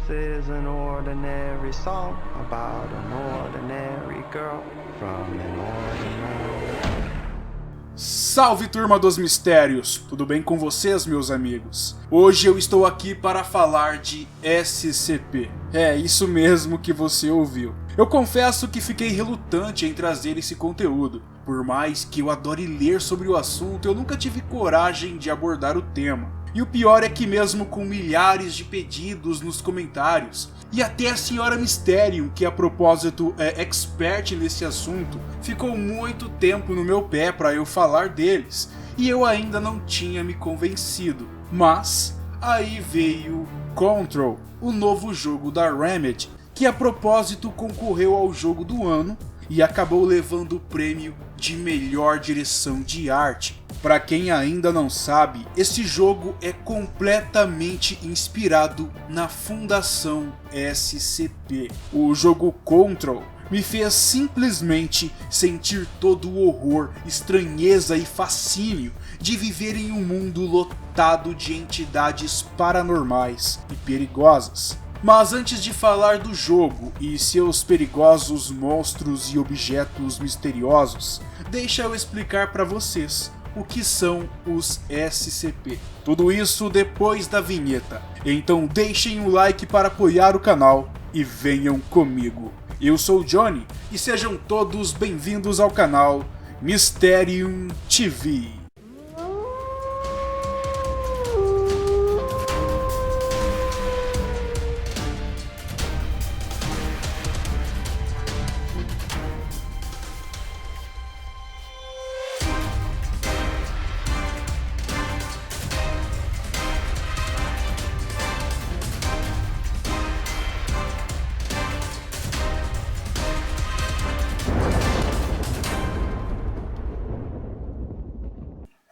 is an ordinary song about an ordinary girl from an ordinary... Salve, turma dos mistérios! Tudo bem com vocês, meus amigos? Hoje eu estou aqui para falar de SCP. É isso mesmo que você ouviu. Eu confesso que fiquei relutante em trazer esse conteúdo. Por mais que eu adore ler sobre o assunto, eu nunca tive coragem de abordar o tema. E o pior é que mesmo com milhares de pedidos nos comentários, e até a senhora Mysterium, que a propósito é expert nesse assunto, ficou muito tempo no meu pé para eu falar deles, e eu ainda não tinha me convencido. Mas aí veio Control, o novo jogo da Remedy, que a propósito concorreu ao jogo do ano e acabou levando o prêmio de melhor direção de arte. Para quem ainda não sabe, esse jogo é completamente inspirado na Fundação SCP. O jogo Control me fez simplesmente sentir todo o horror, estranheza e fascínio de viver em um mundo lotado de entidades paranormais e perigosas. Mas antes de falar do jogo e seus perigosos monstros e objetos misteriosos, deixa eu explicar para vocês o que são os SCP. Tudo isso depois da vinheta. Então deixem um like para apoiar o canal e venham comigo. Eu sou o Johnny e sejam todos bem-vindos ao canal Mysterium TV.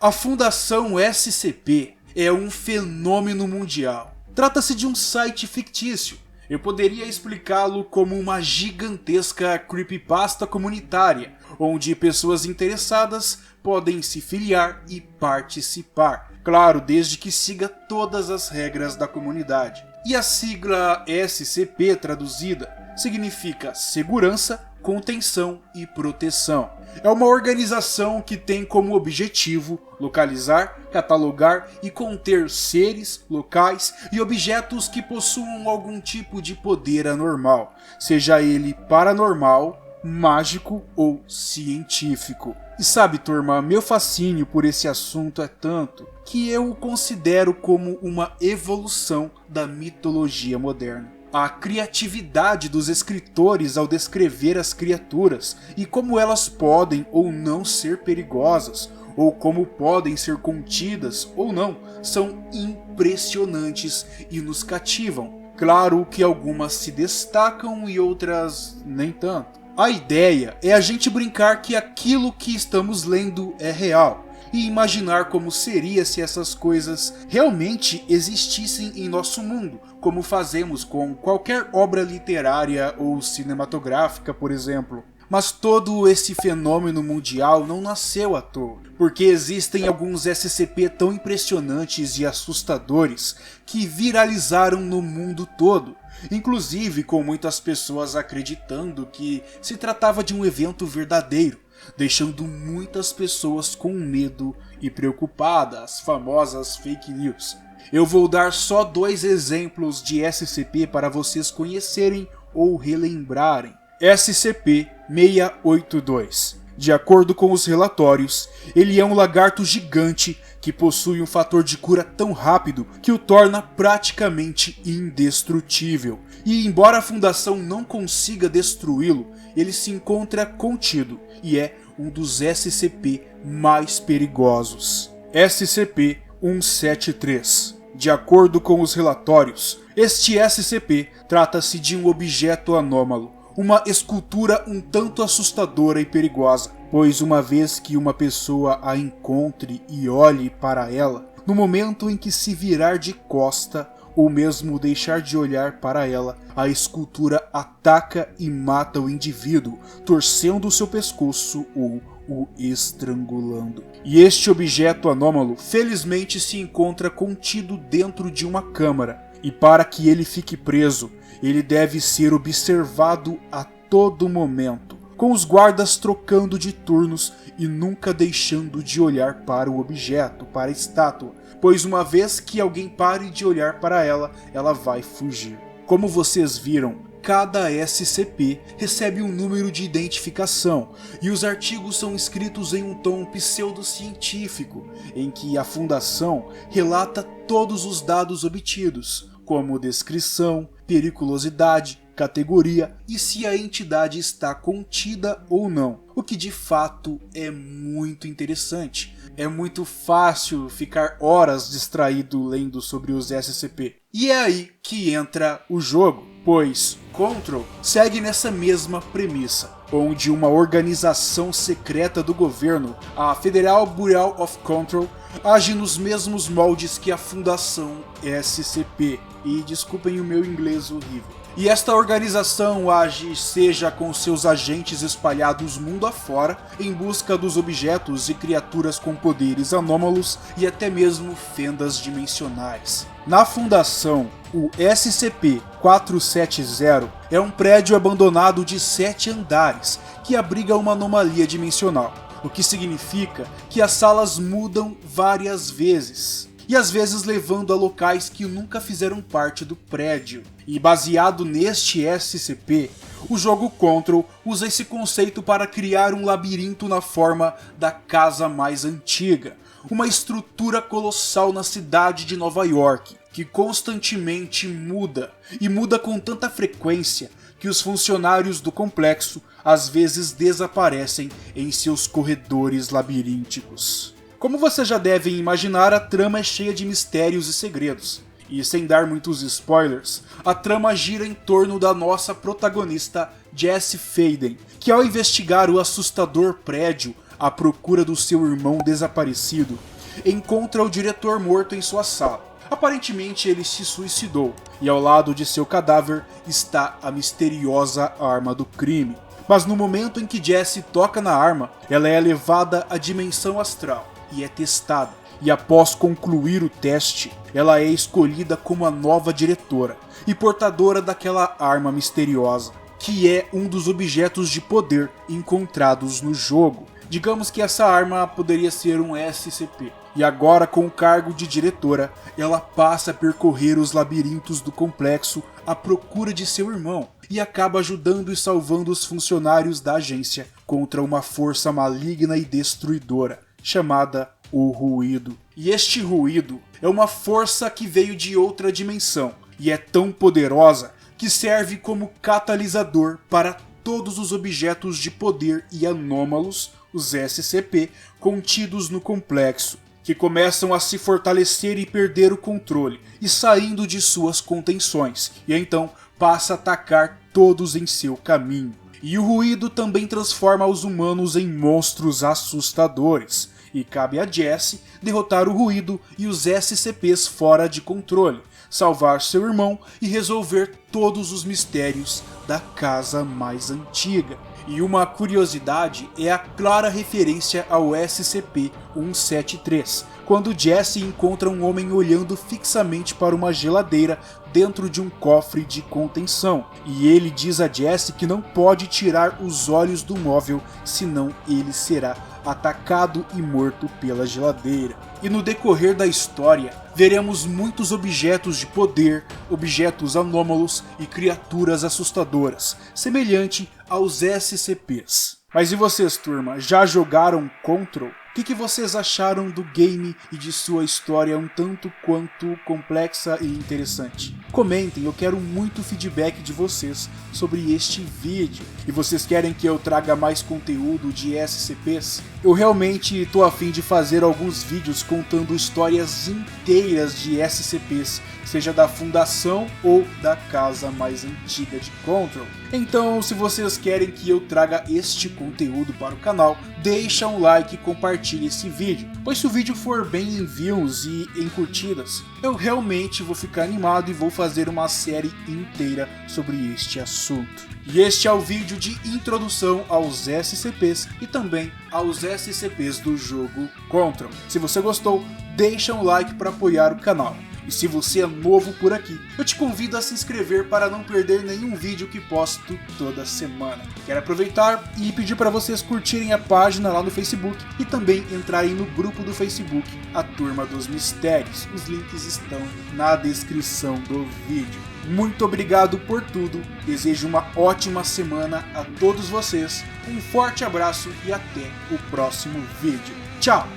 A Fundação SCP é um fenômeno mundial. Trata-se de um site fictício. Eu poderia explicá-lo como uma gigantesca creepypasta comunitária, onde pessoas interessadas podem se filiar e participar. Claro, desde que siga todas as regras da comunidade. E a sigla SCP traduzida significa segurança, contenção e proteção. É uma organização que tem como objetivo localizar, catalogar e conter seres, locais e objetos que possuam algum tipo de poder anormal, seja ele paranormal, mágico ou científico. E sabe, turma, meu fascínio por esse assunto é tanto que eu o considero como uma evolução da mitologia moderna. A criatividade dos escritores ao descrever as criaturas e como elas podem ou não ser perigosas, ou como podem ser contidas ou não, são impressionantes e nos cativam. Claro que algumas se destacam e outras nem tanto. A ideia é a gente brincar que aquilo que estamos lendo é real, e imaginar como seria se essas coisas realmente existissem em nosso mundo, como fazemos com qualquer obra literária ou cinematográfica, por exemplo. Mas todo esse fenômeno mundial não nasceu à toa, porque existem alguns SCP tão impressionantes e assustadores que viralizaram no mundo todo, inclusive com muitas pessoas acreditando que se tratava de um evento verdadeiro, deixando muitas pessoas com medo e preocupadas, as famosas fake news. Eu vou dar só 2 exemplos de SCP para vocês conhecerem ou relembrarem. SCP-682. De acordo com os relatórios, ele é um lagarto gigante que possui um fator de cura tão rápido que o torna praticamente indestrutível. E embora a Fundação não consiga destruí-lo, ele se encontra contido e é um dos SCP mais perigosos. SCP-173. De acordo com os relatórios, este SCP trata-se de um objeto anômalo, uma escultura um tanto assustadora e perigosa, pois uma vez que uma pessoa a encontre e olhe para ela, no momento em que se virar de costa ou mesmo deixar de olhar para ela, a escultura ataca e mata o indivíduo, torcendo o seu pescoço ou o estrangulando. E este objeto anômalo felizmente se encontra contido dentro de uma câmara, E para que ele fique preso, ele deve ser observado a todo momento, com os guardas trocando de turnos e nunca deixando de olhar para o objeto, para a estátua, pois uma vez que alguém pare de olhar para ela, ela vai fugir. Como vocês viram, cada SCP recebe um número de identificação e os artigos são escritos em um tom pseudocientífico, em que a Fundação relata todos os dados obtidos, como descrição, periculosidade, categoria e se a entidade está contida ou não, o que de fato é muito interessante. É muito fácil ficar horas distraído lendo sobre os SCP. E é aí que entra o jogo, pois Control segue nessa mesma premissa, onde uma organização secreta do governo, a Federal Bureau of Control, age nos mesmos moldes que a Fundação SCP. E desculpem o meu inglês horrível. E esta organização age seja com seus agentes espalhados mundo afora em busca dos objetos e criaturas com poderes anômalos e até mesmo fendas dimensionais. Na Fundação, o SCP-470 é um prédio abandonado de 7 andares que abriga uma anomalia dimensional, o que significa que as salas mudam várias vezes. E às vezes levando a locais que nunca fizeram parte do prédio. E baseado neste SCP, o jogo Control usa esse conceito para criar um labirinto na forma da casa mais antiga, uma estrutura colossal na cidade de Nova York, que constantemente muda, e muda com tanta frequência que os funcionários do complexo às vezes desaparecem em seus corredores labirínticos. Como vocês já devem imaginar, a trama é cheia de mistérios e segredos. E sem dar muitos spoilers, a trama gira em torno da nossa protagonista Jessie Faden, que ao investigar o assustador prédio à procura do seu irmão desaparecido, encontra o diretor morto em sua sala. Aparentemente ele se suicidou, e ao lado de seu cadáver está a misteriosa arma do crime. Mas no momento em que Jessie toca na arma, ela é levada à dimensão astral e é testada, e após concluir o teste, ela é escolhida como a nova diretora e portadora daquela arma misteriosa, que é um dos objetos de poder encontrados no jogo. Digamos que essa arma poderia ser um SCP, e agora com o cargo de diretora, ela passa a percorrer os labirintos do complexo à procura de seu irmão, e acaba ajudando e salvando os funcionários da agência contra uma força maligna e destruidora, chamada o Ruído. E este Ruído é uma força que veio de outra dimensão, e é tão poderosa que serve como catalisador para todos os objetos de poder e anômalos, os SCP, contidos no complexo, que começam a se fortalecer e perder o controle, e saindo de suas contenções, e então passa a atacar todos em seu caminho. E o Ruído também transforma os humanos em monstros assustadores, e cabe a Jessie derrotar o Ruído e os SCPs fora de controle, salvar seu irmão e resolver todos os mistérios da casa mais antiga. E uma curiosidade é a clara referência ao SCP-173, quando Jessie encontra um homem olhando fixamente para uma geladeira dentro de um cofre de contenção, e ele diz a Jessie que não pode tirar os olhos do móvel, senão ele será atacado e morto pela geladeira. E no decorrer da história, veremos muitos objetos de poder, objetos anômalos e criaturas assustadoras, semelhante aos SCPs. Mas e vocês, turma, já jogaram Control? O que vocês acharam do game e de sua história um tanto quanto complexa e interessante? Comentem, eu quero muito feedback de vocês sobre este vídeo. E vocês querem que eu traga mais conteúdo de SCPs? Eu realmente estou a fim de fazer alguns vídeos contando histórias inteiras de SCPs, seja da fundação ou da casa mais antiga de Control. Então, se vocês querem que eu traga este conteúdo para o canal, deixa um like e compartilhe esse vídeo, pois se o vídeo for bem em views e em curtidas, eu realmente vou ficar animado e vou fazer uma série inteira sobre este assunto. E este é o vídeo de introdução aos SCPs e também aos SCPs do jogo Control. Se você gostou, deixa um like para apoiar o canal. E se você é novo por aqui, eu te convido a se inscrever para não perder nenhum vídeo que posto toda semana. Quero aproveitar e pedir para vocês curtirem a página lá no Facebook e também entrarem no grupo do Facebook, a Turma dos Mistérios. Os links estão na descrição do vídeo. Muito obrigado por tudo, desejo uma ótima semana a todos vocês, um forte abraço e até o próximo vídeo. Tchau!